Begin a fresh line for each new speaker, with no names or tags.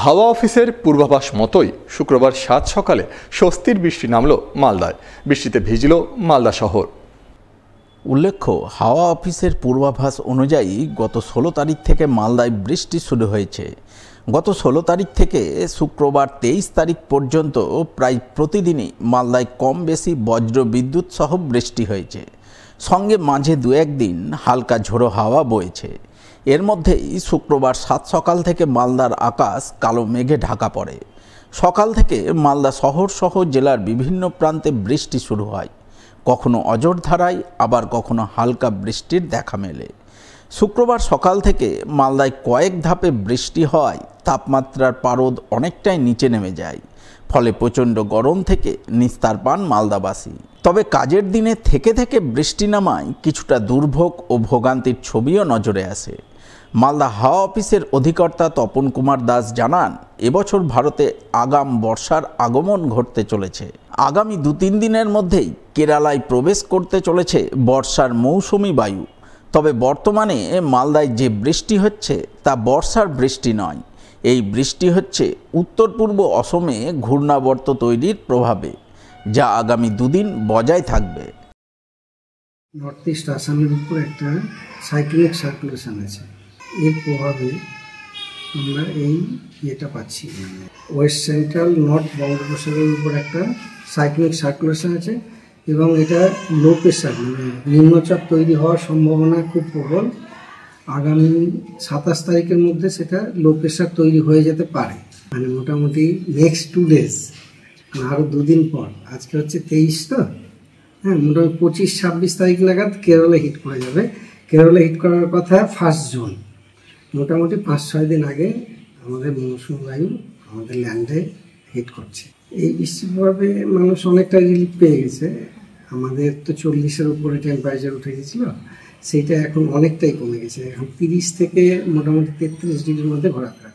হাওয়া অফিসের পূর্বাভাস মতোই শুক্রবার ৭ সকালে স্বস্তির বৃষ্টি নামল মালদায়। বৃষ্টিতে ভিজল মালদা শহর।
উল্লেখ্য, হাওয়া অফিসের পূর্বাভাস অনুযায়ী গত ১৬ তারিখ থেকে মালদায় বৃষ্টি শুরু হয়েছে। গত ১৬ তারিখ থেকে শুক্রবার ২৩ তারিখ পর্যন্ত প্রায় প্রতিদিনই মালদায় কম বেশি বজ্র বিদ্যুৎ সহ বৃষ্টি হয়েছে। সঙ্গে মাঝে দু একদিন হালকা ঝোড়ো হাওয়া বইছে। এর মধ্যেই শুক্রবার ৭ সকাল থেকে মালদার আকাশ কালো মেঘে ঢাকা পড়ে। সকাল থেকে মালদা শহর সহ জেলার বিভিন্ন প্রান্তে বৃষ্টি শুরু হয়। কখনো অঝোর ধারায়, আবার কখনো হালকা বৃষ্টির দেখা মেলে। শুক্রবার সকাল থেকে মালদায় কয়েক ধাপে বৃষ্টি হওয়ায় তাপমাত্রার পারদ অনেকটাই নিচে নেমে যায়। ফলে প্রচণ্ড গরম থেকে নিস্তার পান মালদাবাসী। তবে কাজের দিনে থেকে থেকে বৃষ্টি নামায় কিছুটা দুর্ভোগ ও ভোগান্তির ছবিও নজরে আসে। মালদা হাওয়া অফিসের অধিকর্তা তপন কুমার দাস জানান, এবছর ভারতে আগাম বর্ষার আগমন ঘটতে চলেছে। আগামী ২-৩ দিনের মধ্যেই কেরালায় প্রবেশ করতে চলেছে বর্ষার মৌসুমি বায়ু। তবে বর্তমানে মালদায় যে বৃষ্টি হচ্ছে তা বর্ষার বৃষ্টি নয়। এই বৃষ্টি হচ্ছে উত্তর পূর্ব অসমে ঘূর্ণাবর্ত তৈরির প্রভাবে, যা আগামী ২ দিন বজায় থাকবে।
নর্থ ইস্ট আসামের উপর একটা সাইক্লিক সার্কুলেশন আছে। এর প্রভাবে আমরা এটা পাচ্ছি, ওয়েস্ট সেন্ট্রাল নর্থ বঙ্গোপসাগরের উপর একটা সাইক্লিক সার্কুলেশন আছে এবং এটা লো প্রেশার নিম্নচাপ তৈরি হওয়ার সম্ভাবনা খুব প্রবল। আগামী ২৭ তারিখের মধ্যে সেটা লো প্রেশার তৈরি হয়ে যেতে পারে। মোটামুটি নেক্সট 2 ডেজ, আরও 2 দিন পর, আজকে হচ্ছে 23, তো মোটামুটি 25-26 তারিখ নাগাদ কেরলে হিট করে যাবে। কেরলে হিট করার কথা 1 জুন। মোটামুটি 5-6 দিন আগে আমাদের মৌসুমী বায়ু আমাদের ল্যান্ডে হিট করছে। এই বৃষ্টির প্রভাবে মানুষ অনেকটা রিলিফ পেয়ে গেছে। আমাদের তো 40-এর উপরে টেম্পারেচার উঠে গেছিলো, সেইটা এখন অনেকটাই কমে গেছে। এখন 30 থেকে মোটামুটি 33 ডিগ্রির মধ্যে ঘোরাফেরা।